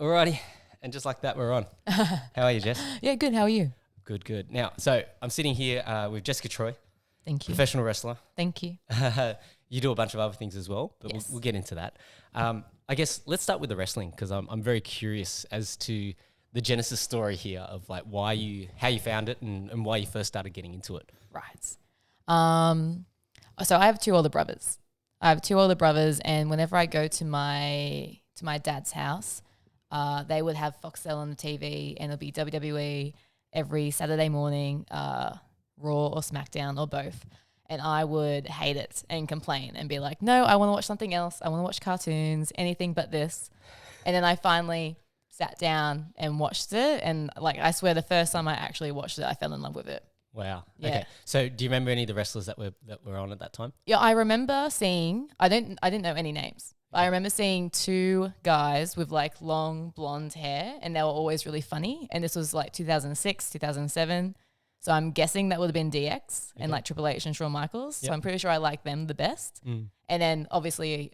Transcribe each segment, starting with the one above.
Alrighty, and just like that, we're on. How are you, Jess? Yeah, good. How are you? Good, good. Now, so I'm sitting here with Jessica Troy, Thank you. professional wrestler. Thank you. You do a bunch of other things as well, but Yes. we'll get into that. I guess let's start with the wrestling because I'm very curious as to the genesis story here of like how you found it and why you first started getting into it. Right. So I have two older brothers. And whenever I go to my dad's house, they would have Foxtel on the TV, and it'll be WWE every Saturday morning, Raw or SmackDown or both. And I would hate it and complain and be like, no, I want to watch something else. I want to watch cartoons, anything but this. And then I finally sat down and watched it. And like, I swear the first time I actually watched it, I fell in love with it. Wow. Yeah. Okay. So do you remember any of the wrestlers that were on at that time? Yeah, I remember seeing, I didn't know any names. But I remember seeing two guys with like long blonde hair, and they were always really funny. And this was like 2006, 2007. So I'm guessing that would have been DX and like Triple H and Shawn Michaels. So Yep. I'm pretty sure I liked them the best. Mm. And then obviously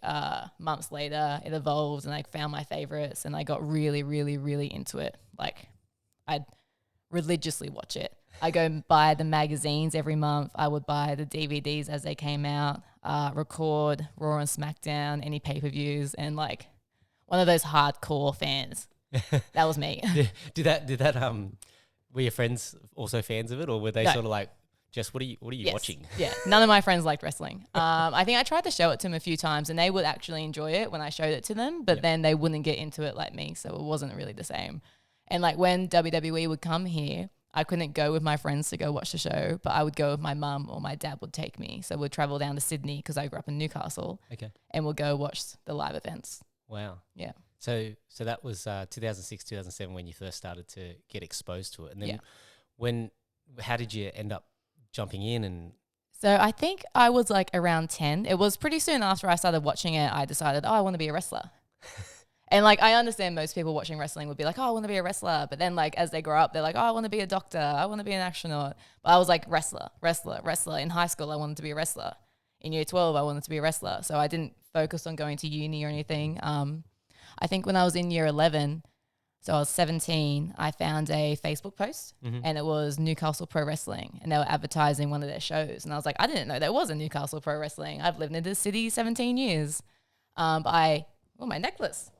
months later it evolved and I found my favorites and I got really, really, really into it. Like I'd religiously watch it. I go buy the magazines every month. I would buy the DVDs as they came out, record Raw and SmackDown, any pay-per-views, and like one of those hardcore fans. That was me. Did that were your friends also fans of it, or were they No. sort of like, Jess, what are you Yes. watching? Yeah, none of my friends liked wrestling. I think I tried to show it to them a few times and they would actually enjoy it when I showed it to them, but then they wouldn't get into it like me, so it wasn't really the same. And like when WWE would come here, I couldn't go with my friends to go watch the show, but I would go with my mum or my dad would take me. So we'd travel down to Sydney because I grew up in Newcastle, Okay. and we'll go watch the live events. Wow. Yeah. So that was 2006, 2007 when you first started to get exposed to it. And then Yeah. how did you end up jumping in and So I think I was like around 10. It was pretty soon after I started watching it, I decided, I want to be a wrestler. And like, I understand most people watching wrestling would be like, I want to be a wrestler. But then like, as they grow up, they're like, I want to be a doctor. I want to be an astronaut. But I was like, wrestler. In high school, I wanted to be a wrestler. In year 12, I wanted to be a wrestler. So I didn't focus on going to uni or anything. I think when I was in year 11, so I was 17, I found a Facebook post and it was Newcastle Pro Wrestling and they were advertising one of their shows. And I was like, I didn't know there was a Newcastle Pro Wrestling. I've lived in this city 17 years. My necklace.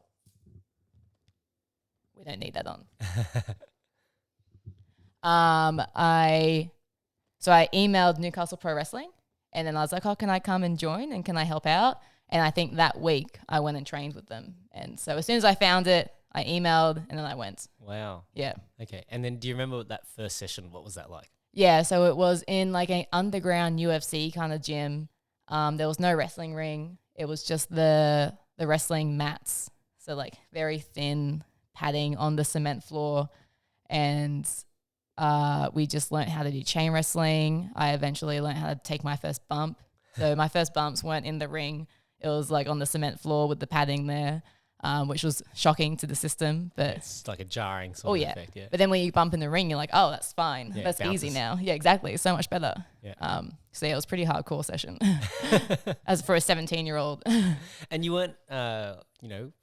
We don't need that on. I emailed Newcastle Pro Wrestling and then I was like, oh, can I come and join and can I help out? And I think that week I went and trained with them. And so as soon as I found it, I emailed and then I went. wow. Yeah. Okay. And then do you remember that first session? What was that like? Yeah, so it was in like an underground UFC kind of gym. There was no wrestling ring. It was just the wrestling mats. So like very thin padding on the cement floor. And we just learned how to do chain wrestling. I eventually learned how to take my first bump. So my first bumps weren't in the ring. It was like on the cement floor with the padding there, which was shocking to the system. But It's like a jarring sort of effect. Yeah. But then when you bump in the ring, you're like, oh, that's fine. Yeah, That's it easy bounces. now. Yeah, exactly. So much better. Yeah. So yeah, it was a pretty hardcore session as for a 17-year-old. And you weren't,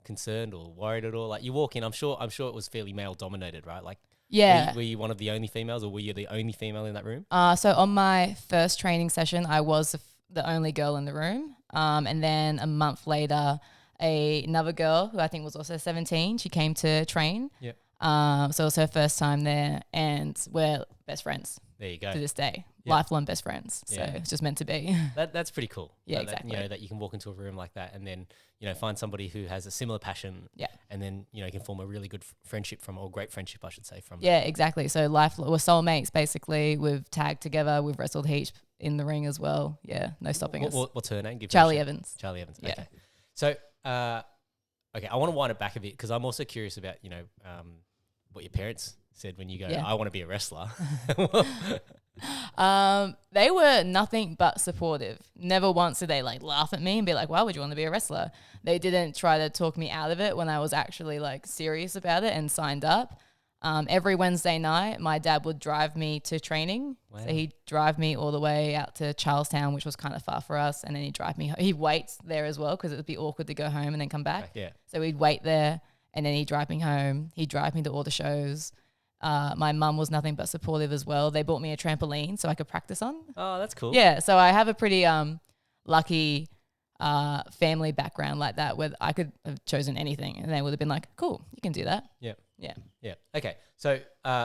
concerned or worried at all. Like you walk in, I'm sure it was fairly male dominated, right? Like, Yeah. were you one of the only females, or were you the only female in that room? So on my first training session, I was the only girl in the room. And then a month later, another girl who I think was also 17, she came to train. Yeah. So it was her first time there, and we're best friends There you go. to this day. Yeah. Lifelong best friends. So Yeah. it's just meant to be. That's pretty cool. Yeah, That, exactly. that you can walk into a room like that and then, find somebody who has a similar passion. Yeah. And then, you can form a really good friendship or great friendship, I should say, from Yeah, exactly. So we're soulmates basically. We've tagged together. We've wrestled heaps in the ring as well. Yeah, no stopping us. What's her name? Give her a Charlie shout. Evans. Charlie Evans. Yeah. Okay. So, okay, I want to wind it back a bit because I'm also curious about, what your parents said when you go, Yeah. I want to be a wrestler. They were nothing but supportive. Never once did they like laugh at me and be like, why would you want to be a wrestler? They didn't try to talk me out of it when I was actually like serious about it and signed up. Every Wednesday night, my dad would drive me to training. Wow. So he'd drive me all the way out to Charlestown, which was kind of far for us. And then he'd drive me, he'd wait there as well because it would be awkward to go home and then come back. Yeah. So we'd wait there And then he'd drive me home. He'd drive me to all the shows. My mum was nothing but supportive as well. They bought me a trampoline so I could practice on. Oh, that's cool. Yeah, so I have a pretty lucky family background like that where I could have chosen anything and they would have been like, cool, you can do that. Yeah. Yeah. Yeah. Okay. So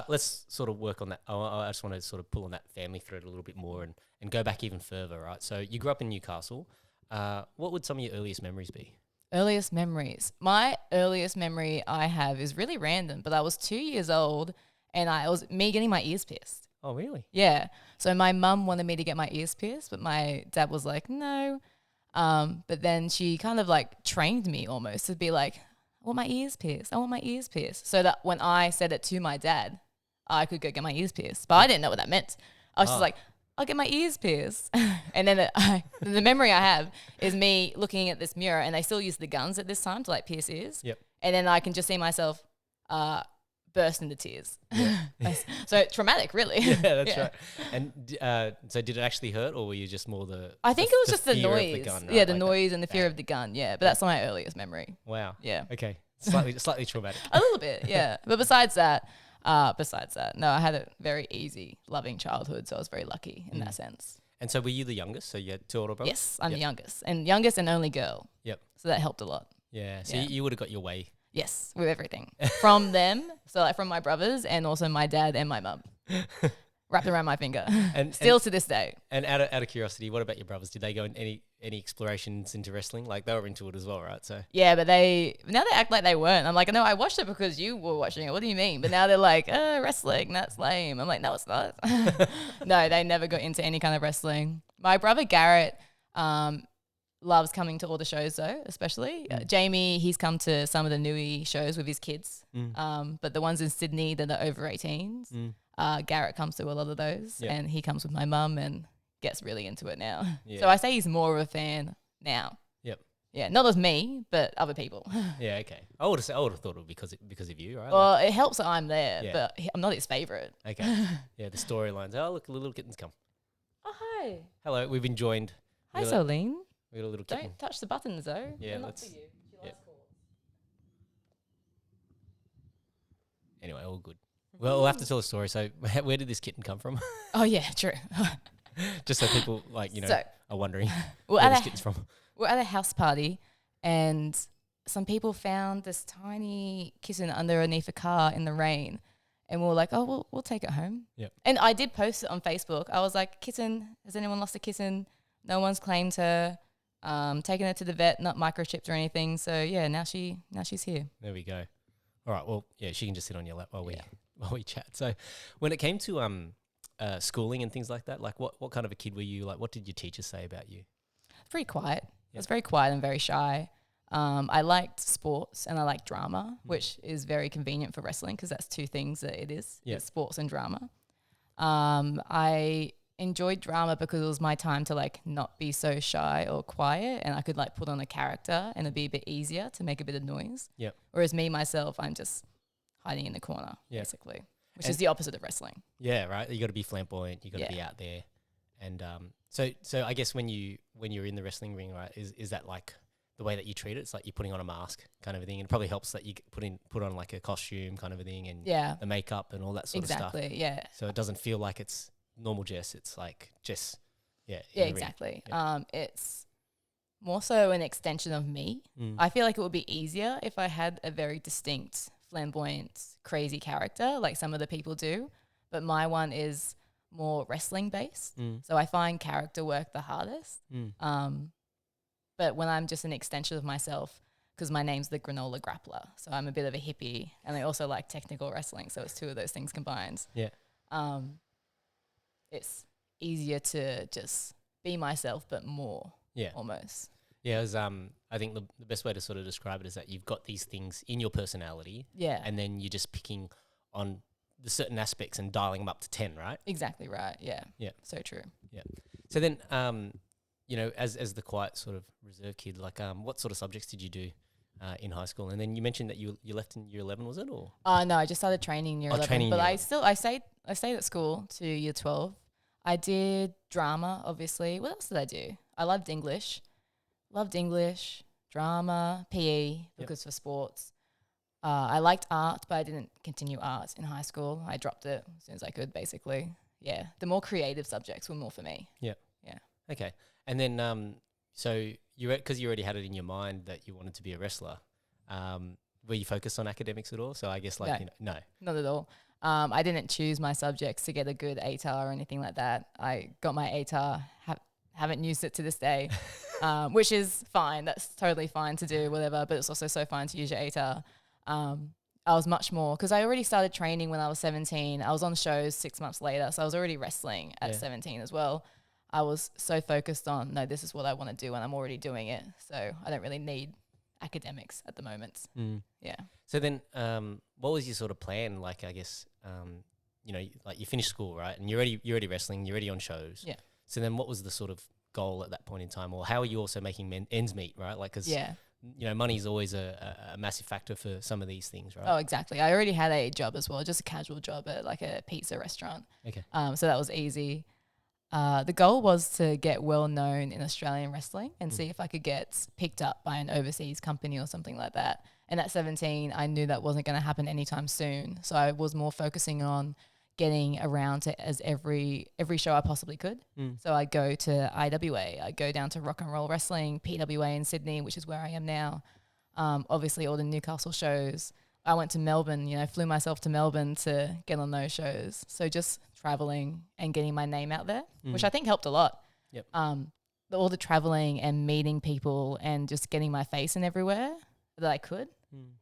let's sort of work on that. I just want to sort of pull on that family thread a little bit more and go back even further, right? So you grew up in Newcastle. What would some of your earliest memories be? Earliest memories. My earliest memory I have is really random, but I was 2 years old and it was me getting my ears pierced. Oh, really? Yeah. So my mum wanted me to get my ears pierced, but my dad was like, no. But then she kind of like trained me almost to be like, I want my ears pierced. I want my ears pierced. So that when I said it to my dad, I could go get my ears pierced. But I didn't know what that meant. I was just like, I'll get my ears pierced. And then the memory I have is me looking at this mirror, and they still use the guns at this time to like pierce ears. Yep. And then I can just see myself burst into tears. Yeah. So traumatic, really. Yeah, that's right. And so did it actually hurt, or were you just more the? I think it was just the fear of noise. gun, right? Yeah, the Like noise and the fear of the gun. Yeah, but that's my earliest memory. Wow. Yeah. Okay. Slightly traumatic. A little bit, yeah. But besides that, no, I had a very easy, loving childhood, so I was very lucky in that sense. And so were you the youngest? So you had two older brothers? Yes, I'm the youngest and only girl. Yep. So that helped a lot. Yeah. So Yeah. you would have got your way. Yes, with everything from them. So like from my brothers and also my dad and my mum, wrapped around my finger. And Still to this day. And out of curiosity, what about your brothers? Did they go in any explorations into wrestling? Like they were into it as well, right? So Yeah, but now they act like they weren't. I'm like, no, I watched it because you were watching it. What do you mean? But now they're like, wrestling, that's lame. I'm like, no, it's not. No, they never got into any kind of wrestling. My brother Garrett loves coming to all the shows though, especially. Jamie, he's come to some of the Nui shows with his kids. But the ones in Sydney that are over 18s, Garrett comes to a lot of those, and he comes with my mum and gets really into it now. Yeah. So I say he's more of a fan now. Yep. Yeah, not of me, but other people. Yeah. Okay. I would have thought it would because of you, right? Well, it helps that I'm there, Yeah. but I'm not his favorite. Okay. Yeah. The storylines. Oh, look, a little kitten's come. Oh, hi. Hello. We've been joined. Hi, We got a- Solene. We got a little kitten. Don't touch the buttons, though. Yeah, They're not let's- for you. She yeah. likes calls. Anyway, all good. Well, we'll have to tell a story. So, where did this kitten come from? Oh, yeah, true. Just so people So- are wondering we're, where at this a, kitten's from. we're at a house party, and some people found this tiny kitten underneath a car in the rain. And we were like, oh, we'll take it home. Yep. And I did post it on Facebook. I was like, kitten, has anyone lost a kitten? No one's claimed her. Taken her to the vet, not microchipped or anything. So yeah, now she's here. There we go. All right. Well, yeah, she can just sit on your lap while we chat. So, when it came to schooling and things like that, like what kind of a kid were you? Like, what did your teachers say about you? Pretty quiet. I was very quiet and very shy. I liked sports and I liked drama, which is very convenient for wrestling because that's two things that it is. Yeah. It's sports and drama. I enjoyed drama because it was my time to like not be so shy or quiet, and I could like put on a character and it'd be a bit easier to make a bit of noise. Yeah. Whereas me, myself, I'm just hiding in the corner, basically, which is the opposite of wrestling. Yeah. Right. You got to be flamboyant. You got to be out there. And so I guess when you're in the wrestling ring, right, is that like the way that you treat it? It's like you're putting on a mask kind of a thing, and it probably helps that you put on like a costume kind of a thing, and the makeup and all that sort of stuff. Exactly. Yeah. So it doesn't feel like it's normal Jess. It's like Jess. Yeah. Yeah, exactly. It's more so an extension of me. I feel like it would be easier if I had a very distinct, flamboyant, crazy character like some of the people do. But my one is more wrestling based. So I find character work the hardest. But when I'm just an extension of myself, because my name's the Granola Grappler, so I'm a bit of a hippie, and I also like technical wrestling, so it's two of those things combined. Yeah. It's easier to just be myself, but more. Yeah. Almost. Yeah, it was, I think the best way to sort of describe it is that you've got these things in your personality, Yeah. and then you're just picking on the certain aspects and dialing them up to 10, right? Exactly right. Yeah. Yeah. So true. Yeah. So then, as the quiet sort of reserve kid, like what sort of subjects did you do in high school? And then you mentioned that you left in year 11, was it? Or No, I just started training in year 11. training in But year I stayed at school to year 12. I did drama, obviously. What else did I do? I loved English, drama, PE, because for sports. I liked art, but I didn't continue art in high school. I dropped it as soon as I could, basically. Yeah, the more creative subjects were more for me. Yeah. Yeah. Okay. And then, so because you already had it in your mind that you wanted to be a wrestler, were you focused on academics at all? So I guess like, No. no. Not at all. I didn't choose my subjects to get a good ATAR or anything like that. I got my ATAR, haven't used it to this day, which is fine. That's totally fine to do, whatever. But it's also so fine to use your ATAR. I was much more, because I already started training when I was 17. I was on shows 6 months later, so I was already wrestling at 17 as well. I was so focused on, no, this is what I want to do, and I'm already doing it. So I don't really need academics at the moment. Yeah. So then, what was your sort of plan? Like, I guess, like you finished school, right? And you're already wrestling, you're already on shows. Yeah. So then what was the sort of goal at that point in time? Or how are you also making ends meet, right? Like, because, money is always a massive factor for some of these things, right? Oh, exactly. I already had a job as well, just a casual job at like a pizza restaurant. Okay. So that was easy. The goal was to get well known in Australian wrestling and see if I could get picked up by an overseas company or something like that. And at 17, I knew that wasn't going to happen anytime soon. So I was more focusing on getting around to as every show I possibly could. So I go to IWA, I go down to Rock and Roll Wrestling, PWA in Sydney, which is where I am now. Obviously all the Newcastle shows. I went to Melbourne, flew myself to Melbourne to get on those shows. So just traveling and getting my name out there, which I think helped a lot. Yep. All the traveling and meeting people and just getting my face in everywhere that I could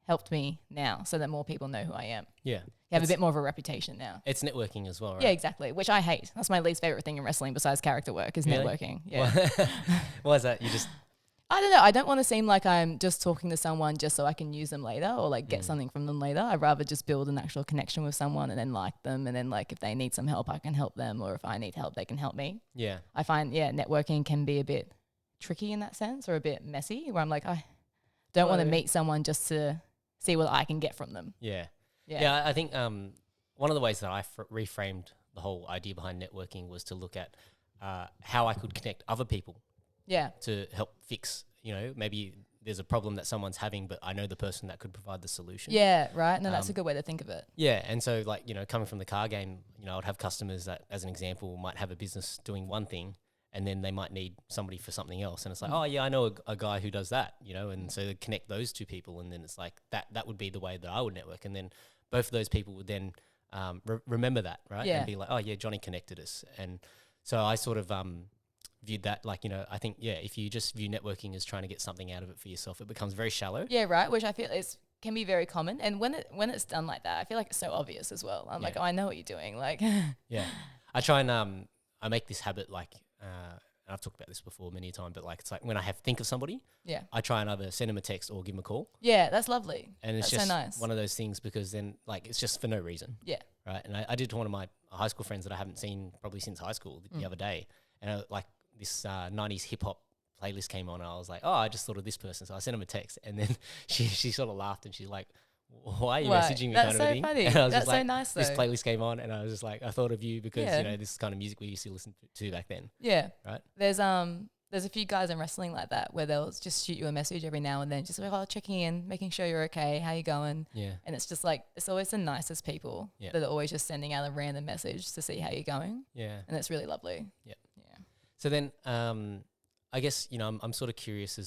helped me now, so that more people know who I am. Yeah. You have a bit more of a reputation now. It's networking as well, right? Yeah, exactly, which I hate. That's my least favorite thing in wrestling besides character work is networking. Yeah. Why is that? You just... I don't know. I don't want to seem like I'm just talking to someone just so I can use them later or like get something from them later. I'd rather just build an actual connection with someone and then like them. And then like if they need some help, I can help them. Or if I need help, they can help me. Yeah. I find, networking can be a bit tricky in that sense, or a bit messy, where I'm like, I don't want to meet someone just to see what I can get from them. Yeah. Yeah, I think one of the ways that I reframed the whole idea behind networking was to look at how I could connect other people. Yeah. To help fix, maybe there's a problem that someone's having, but I know the person that could provide the solution. Yeah, right. No, that's a good way to think of it. Yeah, and so like, coming from the car game, I'd have customers that, as an example, might have a business doing one thing, and then they might need somebody for something else. And it's like, oh yeah, I know a guy who does that, and so connect those two people. And then it's like that would be the way that I would network. And then both of those people would then remember that, right? Yeah. And be like, oh yeah, Johnny connected us. And so I sort of viewed that like, I think, if you just view networking as trying to get something out of it for yourself, it becomes very shallow. Yeah, right, which I feel can be very common. And when it's done like that, I feel like it's so obvious as well. I'm like, oh, I know what you're doing. Like, yeah. I try and I make this habit like, and I've talked about this before many times, but like, it's like when I think of somebody, I try and either send them a text or give them a call. Yeah, that's lovely. And it's that's just so nice. one of those things, because then like, it's just for no reason. Yeah. Right. And I did to one of my high school friends that I haven't seen probably since high school the other day. And like this 90s hip hop playlist came on, and I was like, oh, I just thought of this person. So I sent him a text, and then she sort of laughed, and she's like, why are you messaging me? That's kind so of thing? funny. And I was That's just like, so nice though. This playlist came on, and I was just like, I thought of you because, this is kind of music we used to listen to back then. Yeah. Right. There's a few guys in wrestling like that where they'll just shoot you a message every now and then, just like, checking in, making sure you're okay, how you going? Yeah. And it's just like, it's always the nicest people that are always just sending out a random message to see how you're going. Yeah. And it's really lovely. Yeah. Yeah. So then, I guess, I'm sort of curious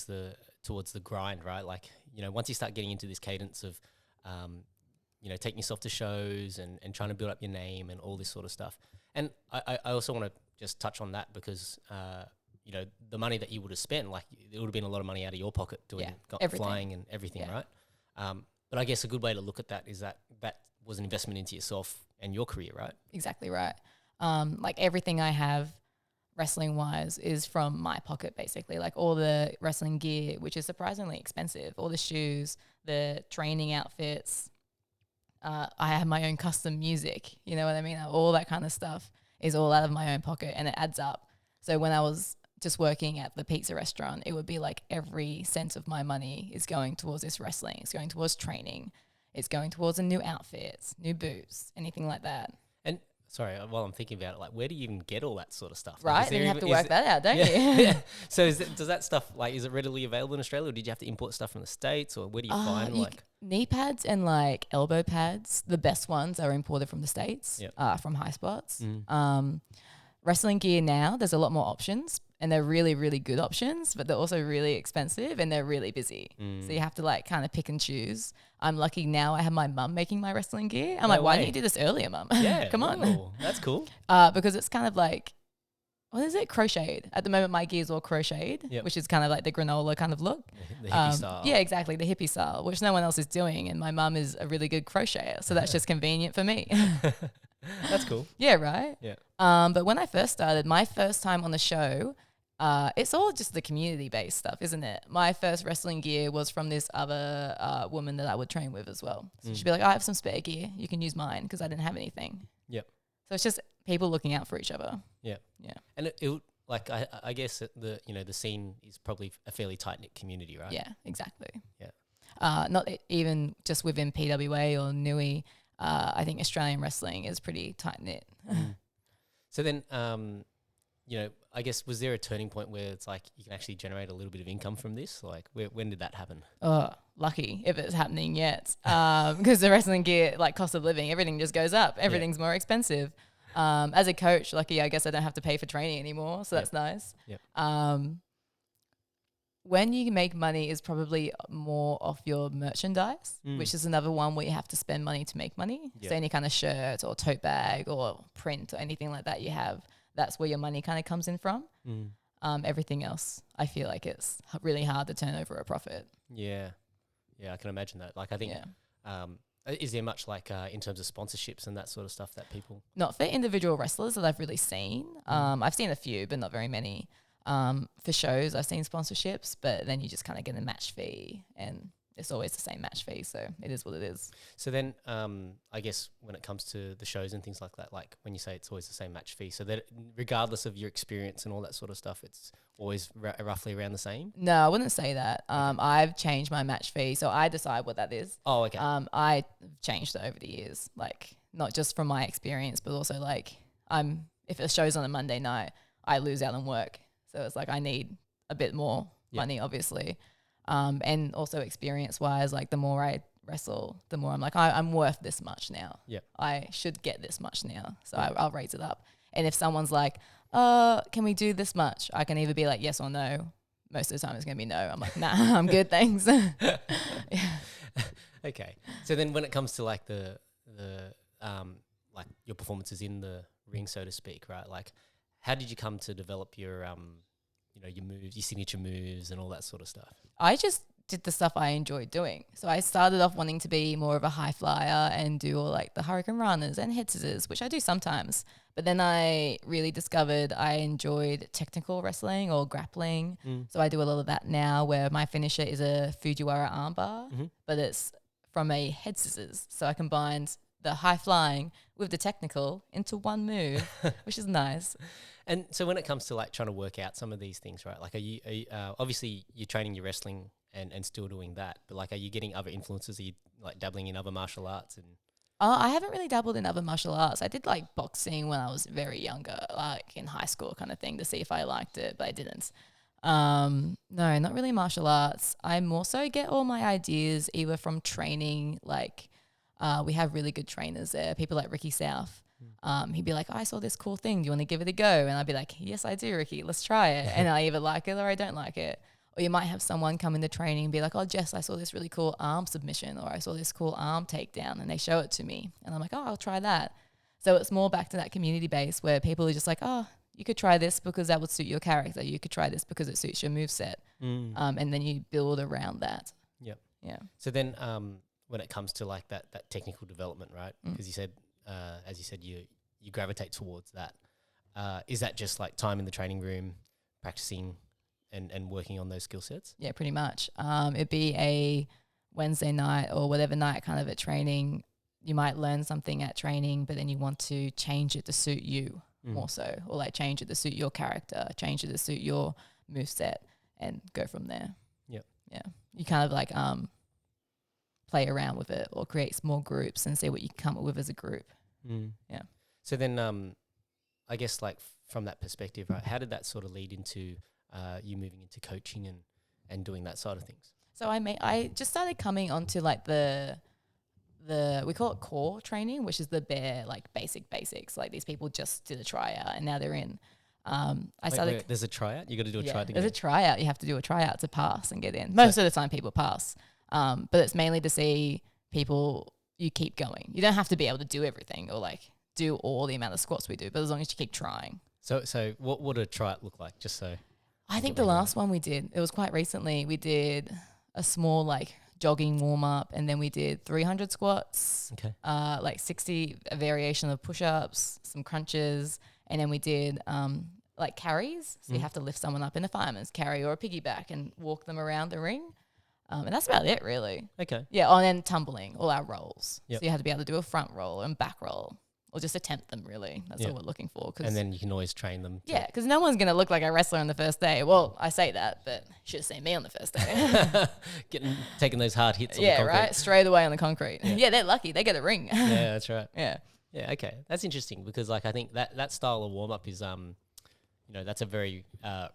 towards the grind, right? Like, once you start getting into this cadence of, taking yourself to shows and trying to build up your name and all this sort of stuff. And I also want to just touch on that because, the money that you would have spent, like it would have been a lot of money out of your pocket doing flying and everything, right? But I guess a good way to look at that is that was an investment into yourself and your career, right? Exactly right. Like everything I have wrestling wise is from my pocket, basically, like all the wrestling gear, which is surprisingly expensive, all the shoes, the training outfits. I have my own custom music, you know what I mean? All that kind of stuff is all out of my own pocket, and it adds up. So when I was just working at the pizza restaurant, it would be like every cent of my money is going towards this wrestling. It's going towards training. It's going towards a new outfit, new boots, anything like that. And Sorry, while I'm thinking about it, like, where do you even get all that sort of stuff? Like, Right? is Then there you have even- to is work it- that out, don't yeah, you? yeah. So does that stuff, like, is it readily available in Australia, or did you have to import stuff from the States, or where do you find like? Knee pads and like elbow pads, the best ones are imported from the States, Yep. from High Spots. Mm. Wrestling gear now, there's a lot more options and they're really, really good options, but they're also really expensive and they're really busy. So you have to like kind of pick and choose. I'm lucky now I have my mum making my wrestling gear. I'm No like, why way. didn't you do this earlier, mum? Yeah, Come on. whoa, that's cool. Because it's kind of like, what is it? Crocheted. At the moment, my gear's all crocheted, Yep. which is kind of like the granola kind of look. The hippie style. Yeah, exactly. The hippie style, which no one else is doing. And my mum is a really good crocheter. So that's just convenient for me. That's cool. Yeah, right? Yeah. But when I first started, my first time on the show, it's all just the community-based stuff, isn't it? My first wrestling gear was from this other woman that I would train with as well. So she'd be like, I have some spare gear. You can use mine because I didn't have anything. Yep. So it's just people looking out for each other. Yeah. Yeah. And it like I guess the the scene is probably a fairly tight knit community, right? Yeah, exactly. Yeah. Not even just within PWA or NUI. I think Australian wrestling is pretty tight-knit. So then, I guess, was there a turning point where it's like you can actually generate a little bit of income from this? Like, when did that happen? Oh, lucky if it's happening yet. Because the wrestling gear, like cost of living, everything just goes up. Everything's more expensive. As a coach, lucky, I guess I don't have to pay for training anymore. So that's nice. Yep. When you make money is probably more off your merchandise, which is another one where you have to spend money to make money. Yep. So any kind of shirt or tote bag or print or anything like that you have, that's where your money kind of comes in from. Everything else, I feel like it's really hard to turn over a profit. Yeah. Yeah, I can imagine that. Like, I think, is there much like in terms of sponsorships and that sort of stuff that people? Not for individual wrestlers that I've really seen. I've seen a few, but not very many. For shows, I've seen sponsorships, but then you just kind of get a match fee, and it's always the same match fee, so it is what it is. So then, I guess when it comes to the shows and things like that, like when you say it's always the same match fee, so that regardless of your experience and all that sort of stuff, it's always roughly around the same? No, I wouldn't say that. I've changed my match fee, so I decide what that is. Oh, okay. I changed it over the years, like not just from my experience, but also like if a show's on a Monday night, I lose out on work. So it's like I need a bit more money, obviously. And also experience-wise, like the more I wrestle, the more I'm like, I'm worth this much now. Yeah. I should get this much now. So I'll raise it up. And if someone's like, can we do this much? I can either be like, yes or no. Most of the time it's going to be no. I'm like, nah, I'm good, thanks. Okay. So then when it comes to like the like your performances in the ring, so to speak, right? Like, how did you come to develop your your moves, your signature moves and all that sort of stuff? I just did the stuff I enjoyed doing. So I started off wanting to be more of a high flyer and do all like the hurricane runners and head scissors, which I do sometimes. But then I really discovered I enjoyed technical wrestling or grappling. So I do a lot of that now, where my finisher is a Fujiwara armbar, but it's from a head scissors. So I combined the high flying with the technical into one move, which is nice. And so when it comes to like trying to work out some of these things, right? Like, are you obviously you're training your wrestling and still doing that, but like, are you getting other influences? Are you like dabbling in other martial arts? And I haven't really dabbled in other martial arts. I did like boxing when I was very younger, like in high school kind of thing, to see if I liked it, but I didn't. No, not really martial arts. I more so get all my ideas either from training, like we have really good trainers there, people like Ricky South. He'd be like, I saw this cool thing. Do you want to give it a go? And I'd be like, yes, I do, Ricky. Let's try it. And I either like it or I don't like it. Or you might have someone come into training and be like, oh, Jess, I saw this really cool arm submission, or I saw this cool arm takedown, and they show it to me. And I'm like, oh, I'll try that. So it's more back to that community base where people are just like, oh, you could try this because that would suit your character. You could try this because it suits your moveset. And then you build around that. Yep. Yeah. So then when it comes to like that technical development, right? Because you said, as you said, you gravitate towards that. Is that just like time in the training room, practicing and working on those skill sets? Yeah, pretty much. It'd be a Wednesday night or whatever night kind of at training. You might learn something at training, but then you want to change it to suit you more so, or like change it to suit your character, change it to suit your moveset, and go from there. Yep. Yeah. You kind of like play around with it or create small groups and see what you come up with as a group. Yeah. So then, I guess like from that perspective, right? How did that sort of lead into you moving into coaching and doing that side of things? So I just started coming onto like the we call it core training, which is the bare like basics. Like these people just did a tryout and now they're in. Wait, there's a tryout. You got to do a tryout to get in. There's a tryout. You have to do a tryout to pass and get in. Most of the time, people pass, but it's mainly to see people. You keep going. You don't have to be able to do everything or like do all the amount of squats we do, but as long as you keep trying. So what would a tryout look like? Just so I think the last one we did, it was quite recently. We did a small like jogging warm up, and then we did 300 squats. Okay. Like 60 a variation of push ups, some crunches, and then we did like carries. So you have to lift someone up in a fireman's carry or a piggyback and walk them around the ring. And that's about it, really. Okay. Yeah. Oh, and then tumbling, all our rolls. Yep. So you have to be able to do a front roll and back roll, or just attempt them. Really, that's all we're looking for. And then you can always train them. Yeah, because no one's gonna look like a wrestler on the first day. Well, I say that, but you should have seen me on the first day. Taking those hard hits. On the concrete. Right, straight away on the concrete. Yeah, they're lucky. They get a ring. Yeah, that's right. Yeah. Yeah. Okay, that's interesting because like I think that style of warm up is that's a very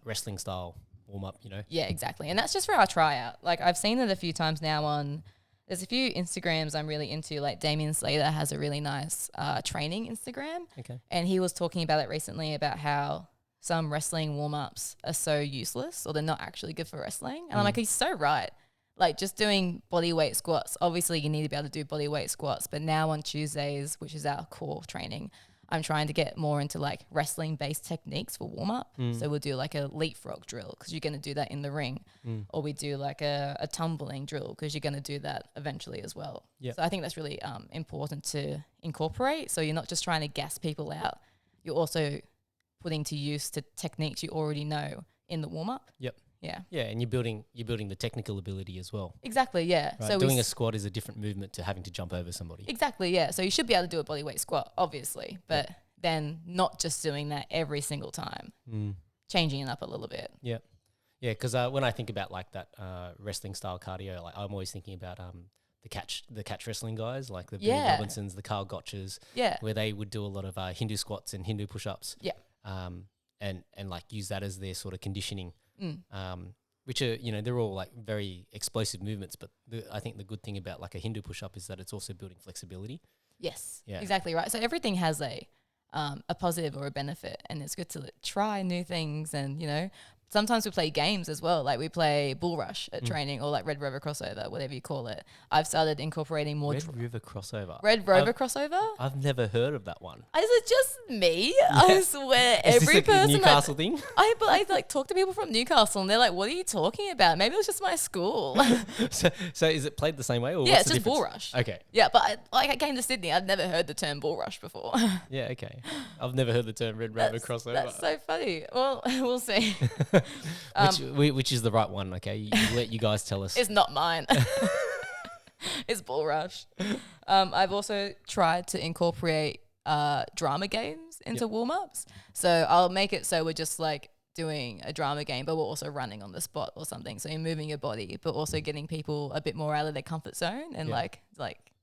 wrestling style warm up. Yeah, exactly, and that's just for our tryout. Like I've seen it a few times now on. There's a few Instagrams I'm really into, like Damien Slater has a really nice training Instagram. Okay. And he was talking about it recently about how some wrestling warm-ups are so useless or they're not actually good for wrestling. And I'm like, he's so right. Like just doing body weight squats, obviously you need to be able to do body weight squats. But now on Tuesdays, which is our core training, I'm trying to get more into like wrestling-based techniques for warm-up. So we'll do like a leapfrog drill because you're going to do that in the ring. Or we do like a tumbling drill because you're going to do that eventually as well. Yep. So I think that's really important to incorporate. So you're not just trying to gas people out. You're also putting to use to techniques you already know in the warm-up. Yep. Yeah. Yeah, and you're building the technical ability as well. Exactly, yeah. Right? So doing a squat is a different movement to having to jump over somebody. Exactly, yeah. So you should be able to do a body weight squat, obviously, but then not just doing that every single time. Changing it up a little bit. Yeah. Yeah, because when I think about like that wrestling style cardio, like I'm always thinking about the catch wrestling guys, like the Billy Robinsons, the Carl Gotchers, where they would do a lot of Hindu squats and Hindu push-ups. Yeah. And like use that as their sort of conditioning. Which are, they're all like very explosive movements, but I think the good thing about like a Hindu push-up is that it's also building flexibility. Yes, yeah. Exactly right. So everything has a positive or a benefit, and it's good to try new things. And sometimes we play games as well. Like we play Bull Rush at training, or like Red Rover Crossover, whatever you call it. I've started incorporating more Red Rover Crossover. Red Rover Crossover. I've never heard of that one. Is it just me? I swear, is every this person. Newcastle thing. I like talk to people from Newcastle, and they're like, "What are you talking about?" Maybe it was just my school. So is it played the same way, or yeah, what's it's the just difference? Bull Rush. Okay. Yeah, but I came to Sydney. I'd never heard the term Bull Rush before. Yeah. Okay. I've never heard the term Red Rover Crossover. That's so funny. Well, we'll see. Which is the right one? Okay, you let you guys tell us. It's not mine. It's Bull Rush. I've also tried to incorporate drama games into warm-ups. So I'll make it so we're just like doing a drama game, but we're also running on the spot or something. So you're moving your body, but also getting people a bit more out of their comfort zone and like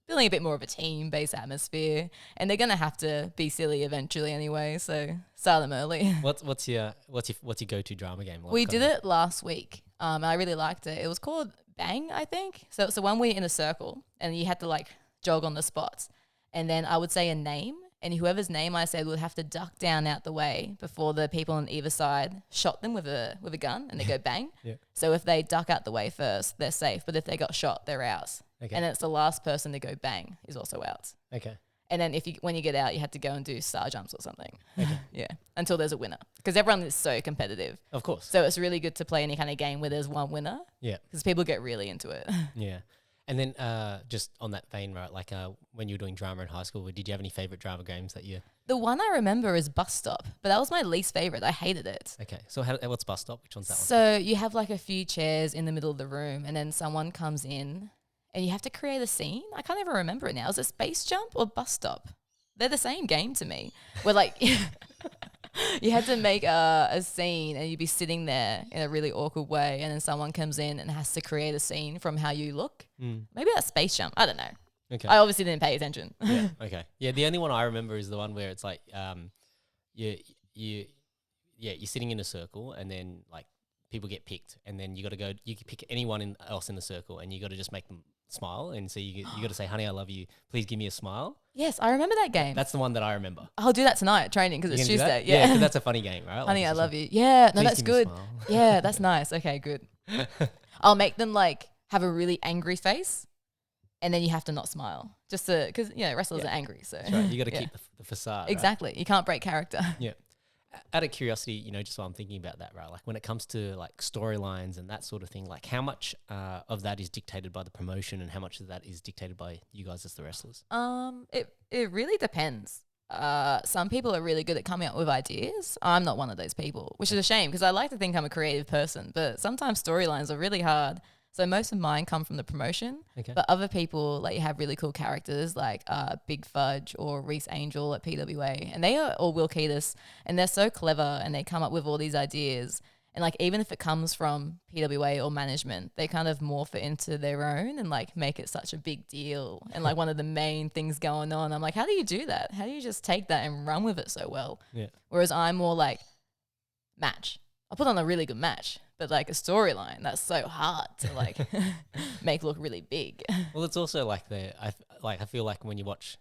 building a bit more of a team-based atmosphere. And they're gonna have to be silly eventually anyway. So start them early. What's your go-to drama game? Like, We did it last week. And I really liked it. It was called Bang, I think. So it's the one where you're in a circle and you had to like jog on the spots. And then I would say a name, and whoever's name I said would have to duck down out the way before the people on either side shot them with a gun, and they go bang. Yeah. So if they duck out the way first, they're safe. But if they got shot, they're out. Okay. And it's the last person to go bang is also out. Okay. And then when you get out, you had to go and do star jumps or something. Okay. Yeah. Until there's a winner, because everyone is so competitive. Of course. So it's really good to play any kind of game where there's one winner. Yeah. Because people get really into it. Yeah. And then just on that vein, right, like when you were doing drama in high school, did you have any favorite drama games that you... The one I remember is Bus Stop, but that was my least favorite. I hated it. Okay. So what's Bus Stop? Which one's that one? So you have like a few chairs in the middle of the room, and then someone comes in and you have to create a scene. I can't even remember it now. Is it Space Jump or Bus Stop? They're the same game to me. Where like... You had to make a scene, and you'd be sitting there in a really awkward way, and then someone comes in and has to create a scene from how you look. Maybe that's Space Jump. I don't know. Okay. I obviously didn't pay attention. Yeah. Okay. Yeah. The only one I remember is the one where it's like, you, you, yeah, you're sitting in a circle, and then like people get picked, and then you got to go. You can pick anyone else in the circle, and you got to just make them smile. And so you got to say, "Honey, I love you. Please give me a smile." Yes, I remember that game. That's the one that I remember. I'll do that tonight at training because You it's gonna do that? Tuesday. Yeah. because that's a funny game, right? Like, Honey, it's I just love like, you. Yeah, no, "Please that's give me a good. smile." Yeah, that's nice. Okay, good. I'll make them like have a really angry face, and then you have to not smile, just to because wrestlers Yeah. are angry. So That's right. You got to yeah. keep the facade. Right? Exactly. You can't break character. Yeah. Out of curiosity, just while I'm thinking about that, right? Like when it comes to like storylines and that sort of thing, like how much of that is dictated by the promotion, and how much of that is dictated by you guys as the wrestlers? It really depends. Some people are really good at coming up with ideas. I'm not one of those people, which is a shame because I like to think I'm a creative person, but sometimes storylines are really hard. So most of mine come from the promotion, Okay. but other people like have really cool characters like Big Fudge or Reese Angel at PWA, and they are all Will Ketis, and they're so clever and they come up with all these ideas. And like even if it comes from PWA or management, they kind of morph it into their own and like make it such a big deal and like one of the main things going on. I'm like, how do you do that? How do you just take that and run with it so well? Yeah. Whereas I'm more like match. I'll put on a really good match, but like a storyline that's so hard to like make look really big. Well, it's also like I feel like when you watch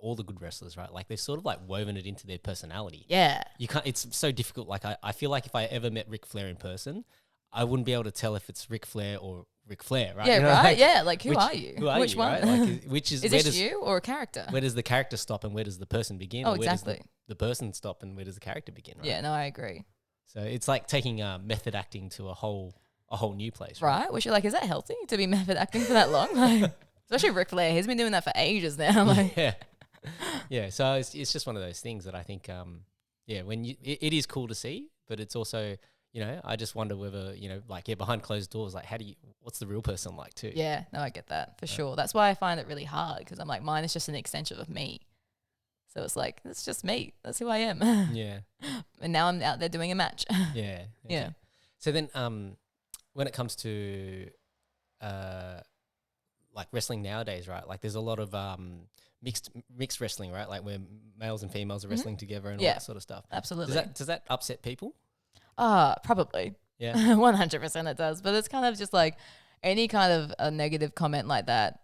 all the good wrestlers, right? Like they've sort of like woven it into their personality. Yeah. You can't. It's so difficult. Like I feel like if I ever met Ric Flair in person, I wouldn't be able to tell if it's Ric Flair or Ric Flair, right? Yeah, Like, right. Yeah, like who are you? Who are Which you, one? right? Like, which is Is where this does you or a character? where does the character stop and where does the person begin? Oh, Or where does exactly. the person stop and where does the character begin? Right? Yeah, no, I agree. So it's like taking method acting to a whole new place, right? Right? Which you're like, is that healthy to be method acting for that long? Like, especially Ric Flair, he's been doing that for ages now. Like, Yeah, yeah. So it's just one of those things that I think, when it is cool to see, but it's also, I just wonder whether, behind closed doors, like what's the real person like too? yeah, no, I get that for sure. That's why I find it really hard because I'm like, mine is just an extension of me. So it's like, it's just me. That's who I am. Yeah, And now I'm out there doing a match. yeah, okay. Yeah. So then, when it comes to like wrestling nowadays, right? Like there's a lot of mixed wrestling, right? Like where males and females are wrestling together and all Yeah. that sort of stuff. Absolutely. Does that upset people? Probably. Yeah. 100% it does. But it's kind of just like any kind of a negative comment like that.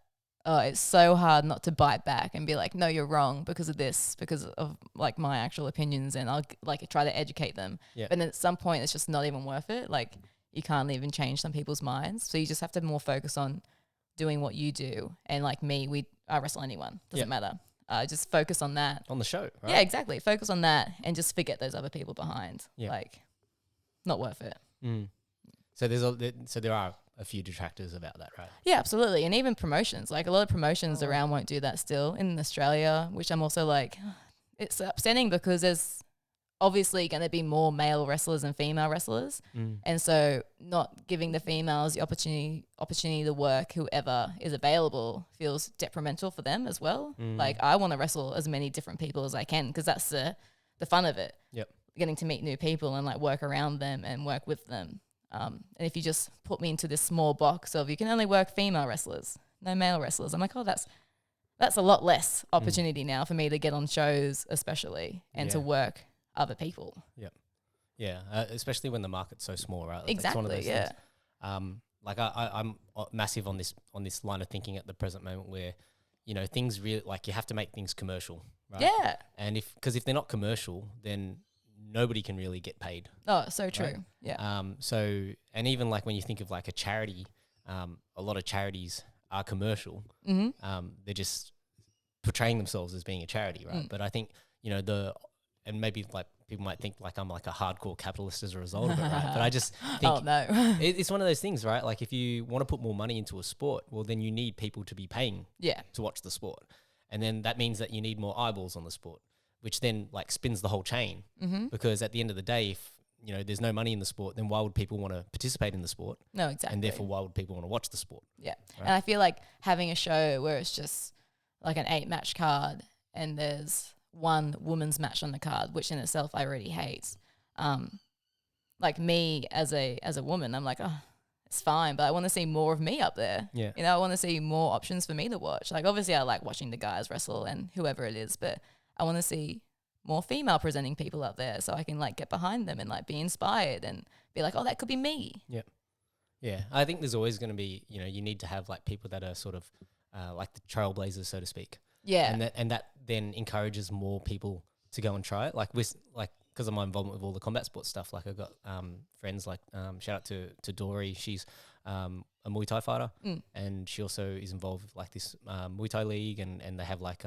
It's so hard not to bite back and be like, no, you're wrong because of this, because of like my actual opinions, and I'll like try to educate them. Yeah. But then at some point, it's just not even worth it. Like you can't even change some people's minds. So you just have to more focus on doing what you do. And like me, I wrestle anyone. Doesn't matter. Just focus on that. On the show, right? Yeah, exactly. Focus on that and just forget those other people behind. Yeah. Like, not worth it. Mm. So there are a few detractors about that, right? Yeah, absolutely. And even promotions, like a lot of promotions around won't do that still in Australia, which I'm also like, it's upsetting because there's obviously going to be more male wrestlers and female wrestlers. And so not giving the females the opportunity to work whoever is available feels detrimental for them as well. Like I want to wrestle as many different people as I can because that's the fun of it. Yep. Getting to meet new people and like work around them and work with them. And if you just put me into this small box of you can only work female wrestlers, no male wrestlers, I'm like, oh, that's a lot less opportunity now for me to get on shows, especially, and to work other people. Yep. Yeah, especially when the market's so small, right? Like, Exactly. It's one of those Yeah. things. Like I'm massive on this line of thinking at the present moment where, things really like you have to make things commercial, right? Yeah. And because if they're not commercial, then nobody can really get paid. Oh, so true. Right? Yeah. So, and even like when you think of like a charity, a lot of charities are commercial. They're just portraying themselves as being a charity, right? But I think, and maybe like people might think like I'm like a hardcore capitalist as a result of it, right? But I just think Oh no. it's one of those things, right? Like if you want to put more money into a sport, well, then you need people to be paying Yeah. to watch the sport. And then that means that you need more eyeballs on the sport, which then like spins the whole chain. Because at the end of the day, if there's no money in the sport, then why would people want to participate in the sport? No, exactly. And therefore, why would people want to watch the sport? Yeah. And I feel like having a show where it's just like an 8-match card and there's one women's match on the card, which in itself I already hate. Like me as a woman, I'm like, oh, it's fine, but I want to see more of me up there. Yeah. You know, I want to see more options for me to watch. Like, obviously, I like watching the guys wrestle and whoever it is, but I want to see more female presenting people up there so I can like get behind them and like be inspired and be like, oh, that could be me. Yeah. Yeah. I think there's always going to be, you know, you need to have like people that are sort of like the trailblazers, so to speak. Yeah. And that then encourages more people to go and try it. Like with like, because of my involvement with all the combat sports stuff, like I've got friends like shout out to Dory. She's a Muay Thai fighter, and she also is involved with like this Muay Thai league, and they have like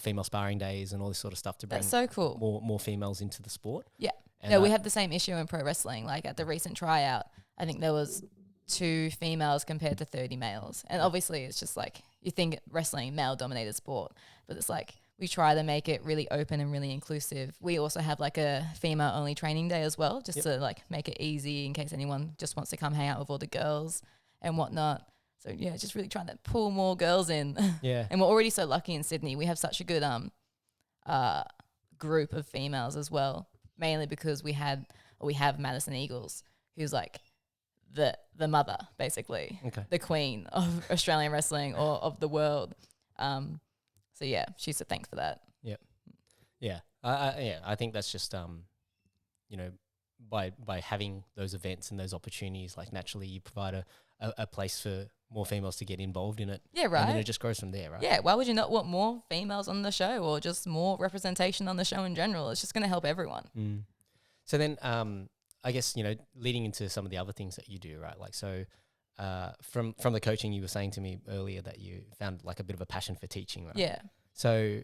female sparring days and all this sort of stuff to bring That's so cool. more females into the sport. Yeah. And No, we have the same issue in pro wrestling. Like at the recent tryout, I think there was 2 females compared to 30 males. And obviously it's just like, you think wrestling, male dominated sport, but it's like, we try to make it really open and really inclusive. We also have like a female only training day as well, just to like make it easy in case anyone just wants to come hang out with all the girls and whatnot. So yeah, just really trying to pull more girls in. Yeah. And we're already so lucky in Sydney. We have such a good group of females as well, mainly because we have Madison Eagles, who's like the mother, basically. Okay. The queen of Australian wrestling or of the world. So yeah, she's a thanks for that. Yep. Yeah. I think that's just you know, by having those events and those opportunities, like naturally you provide a place for more females to get involved in it. Yeah, right. And then it just grows from there, right? Yeah, why would you not want more females on the show or just more representation on the show in general? It's just going to help everyone. Mm. So then I guess, you know, leading into some of the other things that you do, right? Like, so from the coaching, you were saying to me earlier that you found like a bit of a passion for teaching, right? Yeah. So,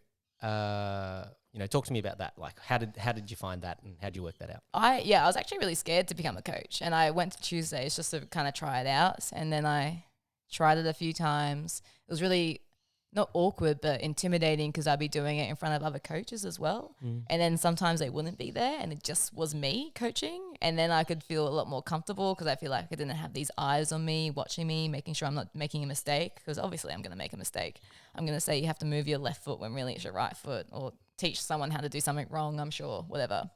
you know, talk to me about that. Like, how did you find that, and how did you work that out? I was actually really scared to become a coach, and I went to Tuesdays just to kind of try it out, and then I tried it a few times. It was really not awkward, but intimidating because I'd be doing it in front of other coaches as well. And then sometimes they wouldn't be there and it just was me coaching. And then I could feel a lot more comfortable because I feel like I didn't have these eyes on me, watching me, making sure I'm not making a mistake, because obviously I'm going to make a mistake. I'm going to say you have to move your left foot when really it's your right foot, or teach someone how to do something wrong, I'm sure, whatever.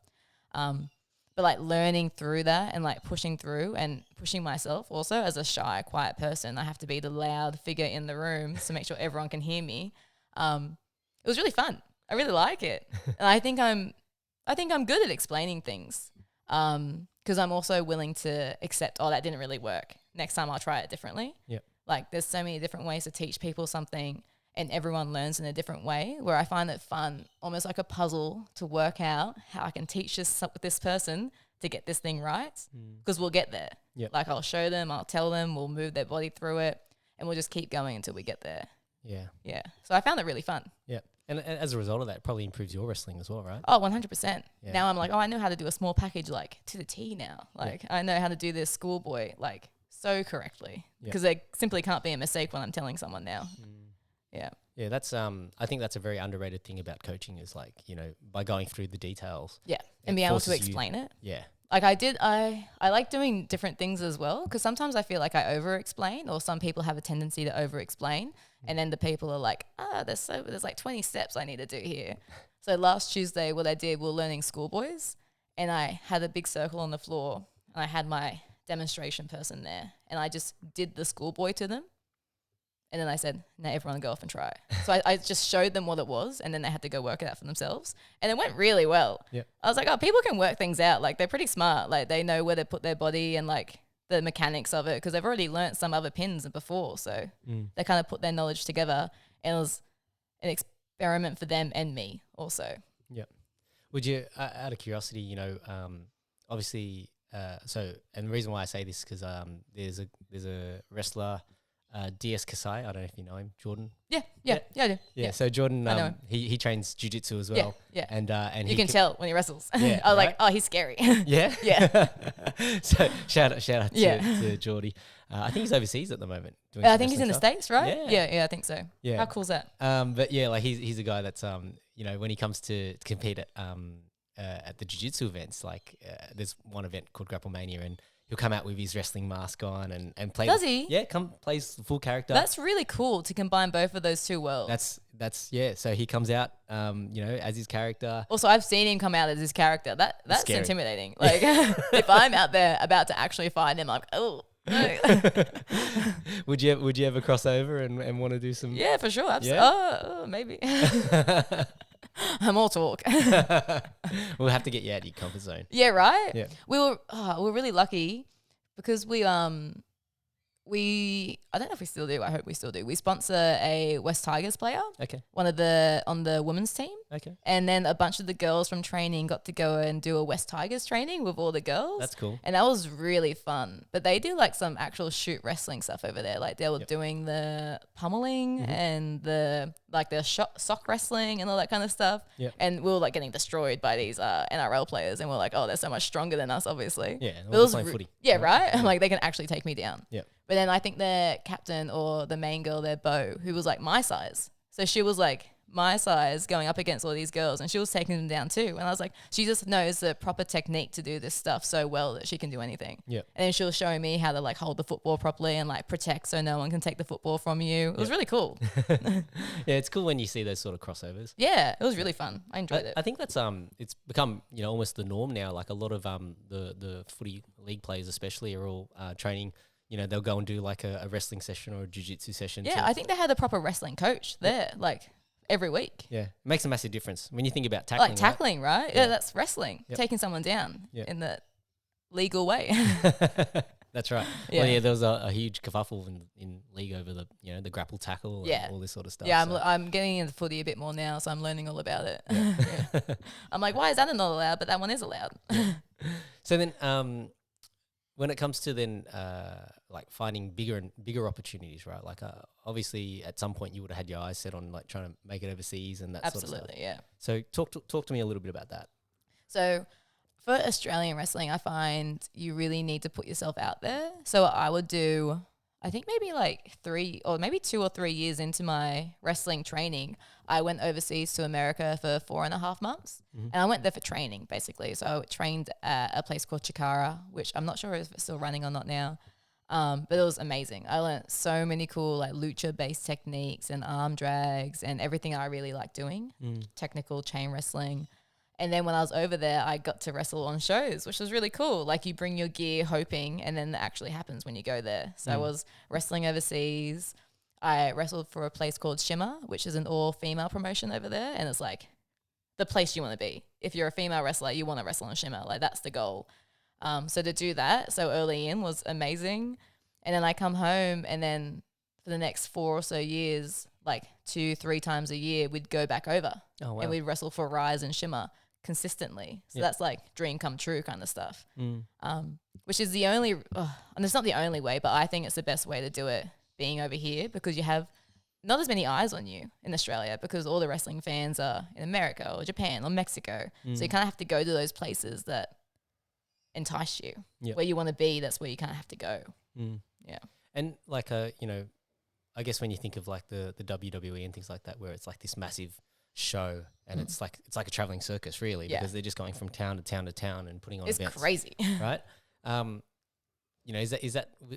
But like learning through that and like pushing through and pushing myself also as a shy, quiet person. I have to be the loud figure in the room to make sure everyone can hear me. It was really fun. I really like it. And I think I'm good at explaining things because I'm also willing to accept, oh, that didn't really work. Next time I'll try it differently. Yeah. Like there's so many different ways to teach people something, and everyone learns in a different way, where I find it fun, almost like a puzzle, to work out how I can teach this person to get this thing right, because we'll get there. Yep. Like I'll show them, I'll tell them, we'll move their body through it, and we'll just keep going until we get there. Yeah. Yeah. So I found it really fun. Yeah. And as a result of that, it probably improves your wrestling as well, right? Oh, 100%. Yeah. Now I'm like, oh, I know how to do a small package like to the T now. Like I know how to do this schoolboy like so correctly, because there simply can't be a mistake when I'm telling someone now. Yeah. Yeah, that's I think that's a very underrated thing about coaching, is like, you know, by going through the details. Yeah. And be able to explain it. Yeah. Like I like doing different things as well, because sometimes I feel like I over explain, or some people have a tendency to over explain, and then the people are like, there's like 20 steps I need to do here. So last Tuesday what I did, we were learning schoolboys, and I had a big circle on the floor and I had my demonstration person there, and I just did the schoolboy to them. And then I said, now everyone go off and try. So I just showed them what it was, and then they had to go work it out for themselves. And it went really well. Yep. I was like, oh, people can work things out. Like, they're pretty smart. Like, they know where to put their body and, like, the mechanics of it, because they've already learnt some other pins before. So they kind of put their knowledge together, and it was an experiment for them and me also. Yep. Would you, out of curiosity, you know, obviously, so, and the reason why I say this is because there's a wrestler, DS Kasai, I don't know if you know him, Jordan. Yeah, I do. Yeah, so Jordan, I know him. he trains jiu-jitsu as well. Yeah. And You can tell when he wrestles. Yeah, I was right? like, oh, he's scary. Yeah? Yeah. So shout out to Yeah. Geordie. I think he's overseas at the moment. Doing I some think he's in wrestling the stuff. States, right? Yeah. Yeah, I think so. Yeah. How cool's that? But yeah, like he's a guy that's you know, when he comes to compete at the jiu-jitsu events, like there's one event called Grapple Mania, and he'll come out with his wrestling mask on and play. Does he? Yeah, plays the full character. That's really cool to combine both of those two worlds. That's yeah. So he comes out, you know, as his character. Also, I've seen him come out as his character. That's scary. intimidating. Like, if I'm out there about to actually find him, I'm like, oh, Would you ever cross over and want to do some? Yeah, for sure. Yeah? Maybe. I'm all talk. We'll have to get you out of your comfort zone. Yeah, right? Yeah. We were really lucky because I don't know if we still do. I hope we still do. We sponsor a West Tigers player. Okay. On the women's team. Okay. And then a bunch of the girls from training got to go and do a West Tigers training with all the girls. That's cool. And that was really fun. But they do like some actual shoot wrestling stuff over there. Like they were doing the pummeling and the sock wrestling and all that kind of stuff. Yeah. And we were like getting destroyed by these NRL players, and we're like, oh, they're so much stronger than us, obviously. Yeah. But it was playing footy. Yeah, right? Like they can actually take me down. Yeah. But then I think their captain or the main girl, their Bo, who was like my size. So she was like my size going up against all these girls, and she was taking them down too. And I was like, she just knows the proper technique to do this stuff so well that she can do anything. Yeah. And then she was showing me how to like hold the football properly and like protect so no one can take the football from you. It was really cool. Yeah, it's cool when you see those sort of crossovers. Yeah, it was really fun. I enjoyed it. I think that's it's become almost the norm now. Like a lot of the footy league players especially are all training. They'll go and do like a wrestling session or a jiu-jitsu session. Yeah, I think they had a proper wrestling coach there, like every week. Yeah, it makes a massive difference when you think about tackling. Like tackling, right? Yeah, that's wrestling. Yep. Taking someone down in the legal way. That's right. Yeah. Well, yeah, there was a huge kerfuffle in league over the grapple tackle and all this sort of stuff. Yeah, so. I'm getting into footy a bit more now, so I'm learning all about it. Yeah. I'm like, why is that not allowed? But that one is allowed. So then, when it comes to then like finding bigger opportunities, right? Like obviously at some point you would have had your eyes set on like trying to make it overseas and that sort of stuff. Absolutely, yeah. So talk to me a little bit about that. So for Australian wrestling, I find you really need to put yourself out there. So I would do, I think maybe like 2 or 3 years into my wrestling training, I went overseas to America for 4.5 months. And I went there for training, basically. So I trained at a place called Chikara, which I'm not sure if it's still running or not now. But it was amazing. I learned so many cool like lucha-based techniques and arm drags and everything I really like doing, technical chain wrestling. And then when I was over there, I got to wrestle on shows, which was really cool. Like you bring your gear hoping, and then that actually happens when you go there. So I was wrestling overseas. I wrestled for a place called Shimmer, which is an all-female promotion over there. And it's like the place you want to be. If you're a female wrestler, you want to wrestle on Shimmer. Like that's the goal. So to do that so early in was amazing. And then I come home, and then for the next 4 or so years, like 2-3 times a year, we'd go back over. Oh, wow. And we'd wrestle for Rise and Shimmer consistently. So that's like dream come true kind of stuff. Which is the only, and it's not the only way, but I think it's the best way to do it being over here, because you have not as many eyes on you in Australia because all the wrestling fans are in America or Japan or Mexico. So you kind of have to go to those places that entice you. Where you want to be, that's where you kind of have to go. Yeah. And like I guess when you think of like the WWE and things like that, where it's like this massive show and it's like a traveling circus really, because they're just going from town to town to town and putting on events. It's crazy. Right?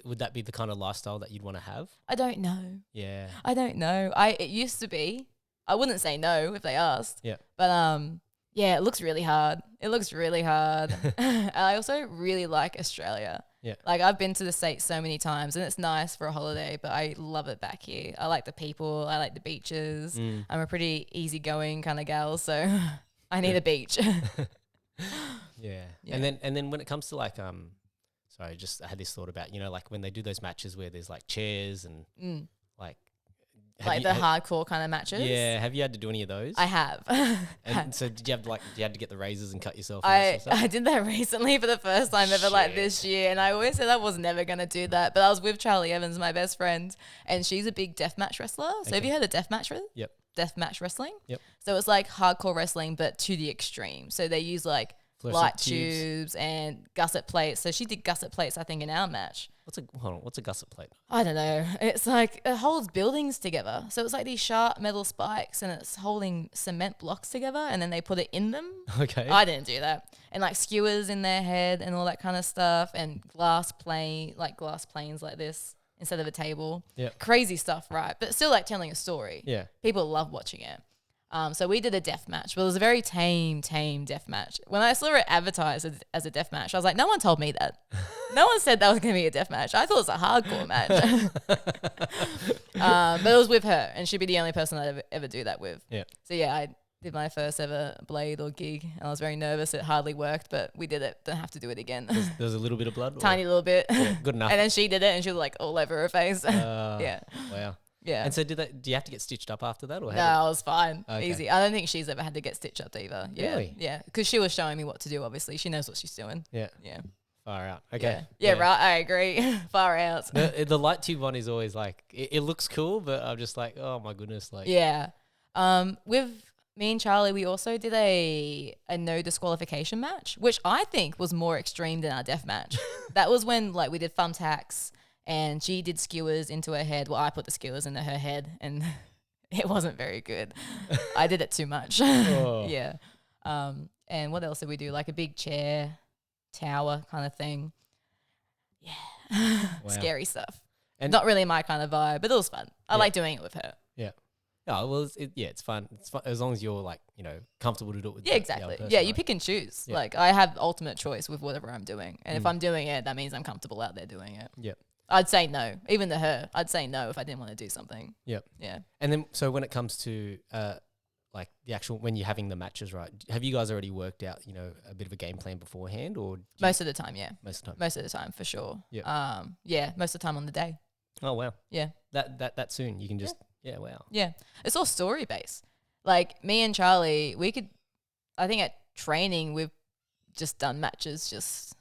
Would that be the kind of lifestyle that you'd want to have? I don't know. Yeah. I don't know. It used to be. I wouldn't say no if they asked. Yeah. But yeah, it looks really hard. And I also really like Australia. Yeah. Like I've been to the States so many times, and it's nice for a holiday, but I love it back here. I like the people. I like the beaches. I'm a pretty easygoing kind of gal, so I need a beach. Yeah. And then when it comes to like sorry, I had this thought about, like when they do those matches where there's like chairs and like hardcore kind of matches. Yeah. Have you had to do any of those? I have. And so did you have to get the razors and cut yourself? I did that recently for the first time ever, like this year. And I always said I was never going to do that. But I was with Charlie Evans, my best friend, and she's a big deathmatch wrestler. So have you heard of deathmatch wrestling? Yep. Deathmatch wrestling? Yep. So it's like hardcore wrestling, but to the extreme. So they use like light tubes and gusset plates. So she did gusset plates, I think, in our match. What's a gusset plate? I don't know. It's like it holds buildings together. So it's like these sharp metal spikes, and it's holding cement blocks together, and then they put it in them. Okay. I didn't do that. And like skewers in their head and all that kind of stuff, and glass planes like this instead of a table. Yeah. Crazy stuff, right? But still like telling a story. Yeah. People love watching it. So we did a death match, but it was a very tame death match. When I saw it advertised as a death match, I was like, no one told me that. No one said that was going to be a death match. I thought it was a hardcore match. But it was with her, and she'd be the only person I'd ever do that with. Yeah. So yeah, I did my first ever blade or gig, and I was very nervous. It hardly worked, but we did it. Don't have to do it again. There was a little bit of blood? Tiny little bit. Yeah, good enough. And then she did it, and she was like all over her face. Yeah. Wow. Yeah. And so do you have to get stitched up after that? Or No, I was fine. Okay. Easy. I don't think she's ever had to get stitched up either. Yeah. Really? Yeah. Because she was showing me what to do, obviously. She knows what she's doing. Yeah. Yeah. Far out. Okay. Yeah, right. I agree. Far out. The light tube one is always like, it looks cool, but I'm just like, oh my goodness. Like, Yeah. With me and Charlie, we also did a no disqualification match, which I think was more extreme than our death match. That was when like we did thumbtacks and she did skewers into her head. Well, I put the skewers into her head and it wasn't very good. I did it too much. Oh. Yeah. And what else did we do? Like a big chair, tower kind of thing. Yeah. Wow. Scary stuff. And- Not really my kind of vibe, but it was fun. I like doing it with her. Yeah. Oh, well, it's fun. It's fun as long as you're like, comfortable to do it with Yeah, the exactly. other person, Yeah, you right? pick and choose. Yeah. Like I have ultimate choice with whatever I'm doing. And if I'm doing it, that means I'm comfortable out there doing it. Yeah. I'd say no. Even to her, I'd say no if I didn't want to do something. Yep. Yeah. And then, so when it comes to like the actual, when you're having the matches, right? Have you guys already worked out, a bit of a game plan beforehand, or Most of the time, yeah. most of the time? Most of the time, for sure. Yeah. Yeah, most of the time on the day. Oh wow. Yeah. That soon you can just wow. Yeah. It's all story based. Like me and Charlie, I think at training, we've just done matches just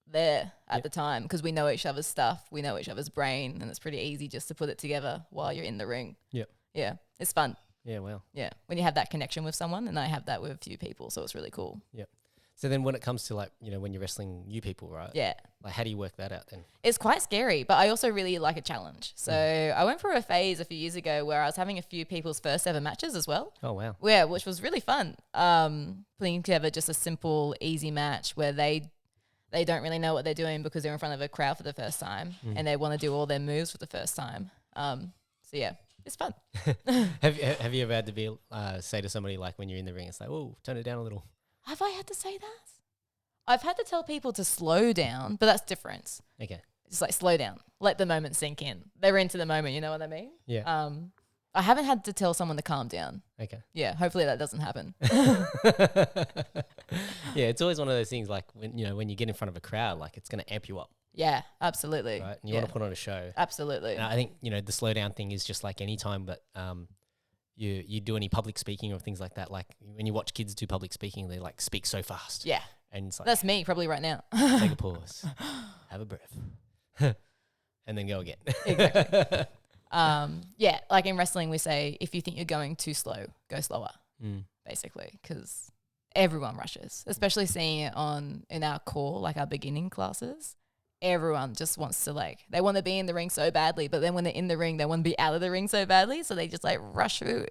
there at the time because we know each other's stuff. We know each other's brain, and it's pretty easy just to put it together while you're in the ring. Yep. Yeah. It's fun. Yeah. Wow. Yeah. When you have that connection with someone, and I have that with a few people. So it's really cool. Yep. So then when it comes to like, when you're wrestling new people, right? Yeah. Like how do you work that out then? It's quite scary, but I also really like a challenge. So I went through a phase a few years ago where I was having a few people's first ever matches as well. Oh wow. Yeah, which was really fun. Putting together just a simple, easy match where they don't really know what they're doing because they're in front of a crowd for the first time and they want to do all their moves for the first time. So yeah, it's fun. Have you ever had to be say to somebody like when you're in the ring, it's like, oh, turn it down a little? Have I had to say that? I've had to tell people to slow down, but that's different. Okay. Just like slow down, let the moment sink in. They're into the moment, you know what I mean? Yeah. I haven't had to tell someone to calm down. Okay. Yeah, hopefully that doesn't happen. Yeah, it's always one of those things like when you get in front of a crowd, like it's going to amp you up, Yeah, absolutely. right? And you want to put on a show. Absolutely. And I think, the slow down thing is just like any time that you do any public speaking or things like that. Like when you watch kids do public speaking, they like speak so fast. Yeah. And it's like, That's me probably right now. take a pause, have a breath, and then go again. Exactly. Yeah, like in wrestling, we say if you think you're going too slow, go slower, basically, because everyone rushes, especially seeing it in our core, like our beginning classes. Everyone just wants to they want to be in the ring so badly, but then when they're in the ring, they want to be out of the ring so badly, so they just like rush through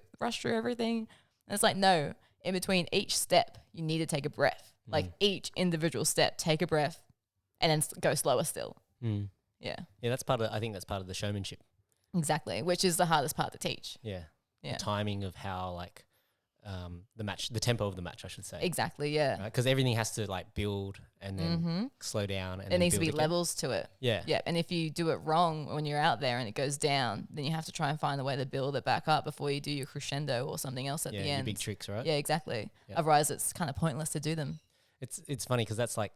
everything. And it's like, no, in between each step, you need to take a breath. Like each individual step, take a breath, and then go slower still. Yeah. Yeah, I think that's part of the showmanship. Exactly, which is the hardest part to teach. Yeah. Yeah. The timing of how the tempo of the match, I should say. Exactly, yeah. Because everything has to like build and then slow down. And There then needs to build be again. levels to it. Yeah. Yeah, and if you do it wrong when you're out there and it goes down, then you have to try and find a way to build it back up before you do your crescendo or something else at the Your end. big tricks, right? Yeah, exactly. Yeah. Otherwise, it's kind of pointless to do them. It's funny because that's like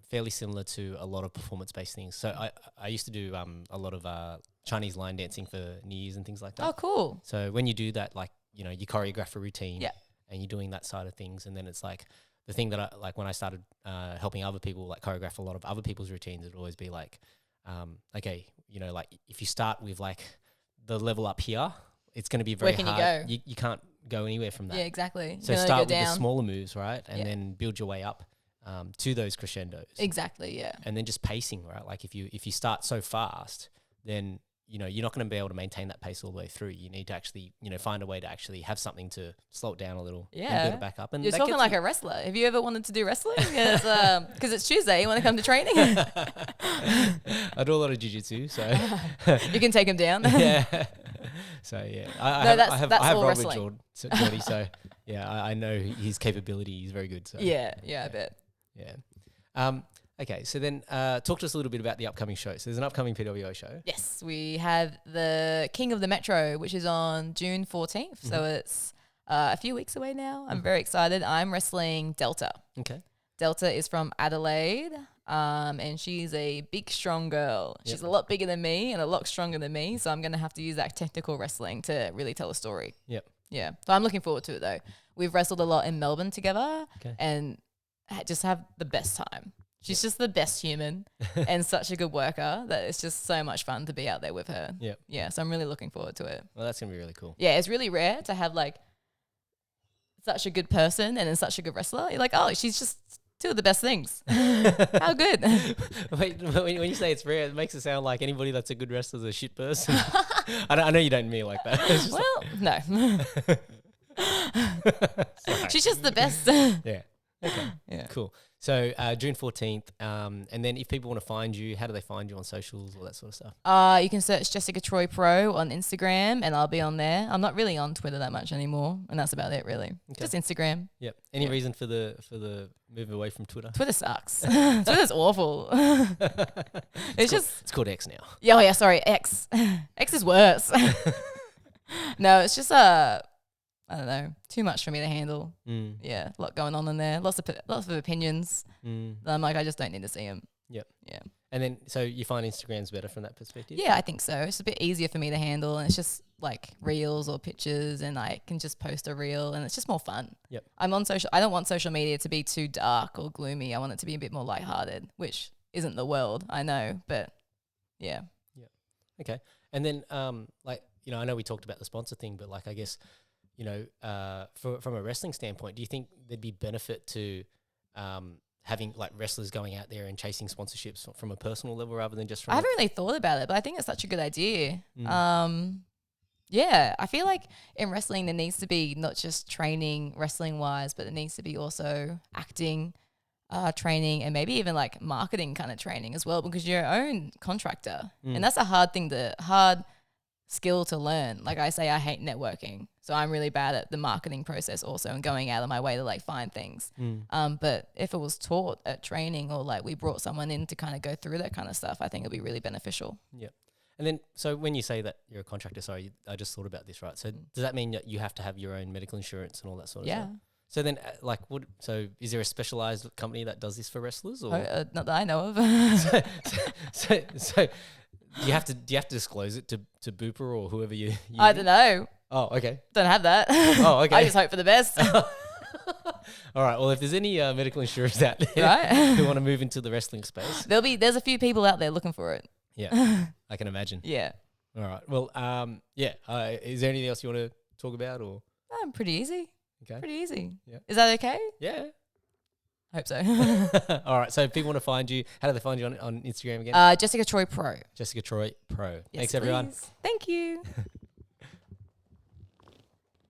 fairly similar to a lot of performance-based things. So I used to do a lot of Chinese line dancing for New Year's and things like that. Oh, cool. So when you do that, like, you choreograph a routine and you're doing that side of things. And then it's like the thing that I like when I started helping other people like choreograph a lot of other people's routines, it'd always be like, okay, like if you start with like the level up here, it's going to be very Where can hard. you go? You can't go anywhere from that. Yeah, exactly. So You're gonna start go with the down. smaller moves, right? And Yeah. then build your way up to those crescendos. Exactly, yeah. And then just pacing, right? Like if you start so fast, then you're not going to be able to maintain that pace all the way through. You need to actually find a way to actually have something to slow it down a little and Yeah. build it back up. And You're that talking gets like you- a wrestler. Have you ever wanted to do wrestling? Because it's Tuesday. You want to come to training? I do a lot of jiu-jitsu, so You can take him down. yeah. So yeah, that's I have all Robert wrestling. Geordie, so yeah, I know his capability. He's very good. So Yeah, I bet. yeah. Okay, so then talk to us a little bit about the upcoming show. So there's an upcoming PWO show. Yes, we have the King of the Metro, which is on June 14th. So it's a few weeks away now. I'm very excited. I'm wrestling Delta. Okay. Delta is from Adelaide, and she's a big, strong girl. She's a lot bigger than me and a lot stronger than me, so I'm going to have to use that technical wrestling to really tell a story. Yep. Yeah, so I'm looking forward to it, though. We've wrestled a lot in Melbourne together and just have the best time. She's just the best human and such a good worker that it's just so much fun to be out there with her. Yep. Yeah, so I'm really looking forward to it. Well, that's going to be really cool. Yeah, it's really rare to have, like, such a good person and then such a good wrestler. You're like, oh, she's just two of the best things. How good. Wait, when you say it's rare, it makes it sound like anybody that's a good wrestler is a shit person. I know you don't mean it like that. It's just Well, no. She's just the best. yeah. Okay. Yeah. Cool. So June 14th, and then if people want to find you, how do they find you on socials, all that sort of stuff? You can search Jessica Troy Pro on Instagram and I'll be on there. I'm not really on Twitter that much anymore, and that's about it really. Okay. Just Instagram. Yep. Any reason for the move away from Twitter? Twitter sucks. Twitter's awful. It's called X now. Yeah, oh yeah, sorry, X. X is worse. No, it's just I don't know, too much for me to handle. Yeah, a lot going on in there. Lots of opinions. I'm like, I just don't need to see them. Yep. Yeah. And then, so you find Instagram's better from that perspective? Yeah, I think so. It's a bit easier for me to handle, and it's just like reels or pictures, and I can just post a reel, and it's just more fun. Yep. I'm on social. I don't want social media to be too dark or gloomy. I want it to be a bit more lighthearted, which isn't the world, I know, but yeah. Yeah. Okay. And then, like, you know, I know we talked about the sponsor thing, but like, I guess, you know, from a wrestling standpoint, do you think there'd be benefit to having like wrestlers going out there and chasing sponsorships from a personal level rather than just from I haven't really thought about it, but I think it's such a good idea. Yeah, I feel like in wrestling there needs to be not just training wrestling wise, but there needs to be also acting training and maybe even like marketing kind of training as well, because you're your own contractor. And that's a hard skill to learn. Like I say, I hate networking, so I'm really bad at the marketing process also and going out of my way to like find things. But if it was taught at training or like we brought someone in to kind of go through that kind of stuff, I think it'd be really beneficial. Yeah. And then, so when you say that you're a contractor, sorry, I just thought about this, right? So does that mean that you have to have your own medical insurance and all that sort of stuff? Yeah. So then, so is there a specialized company that does this for wrestlers, or Not that I know of. so do you have to disclose it to Booper or whoever you I don't know. Oh, okay. Don't have that. Oh, okay. I just hope for the best. All right. Well, if there's any medical insurers out there Right. who want to move into the wrestling space, There's a few people out there looking for it. yeah, I can imagine. Yeah. All right. Well, yeah. Is there anything else you want to talk about, or? Pretty easy. Okay. Pretty easy. Yeah. Is that okay? Yeah. Hope so. All right. So if people want to find you, how do they find you on Instagram again? Jessica Troy Pro. Jessica Troy Pro. Yes, Thanks, everyone. please. Thank you.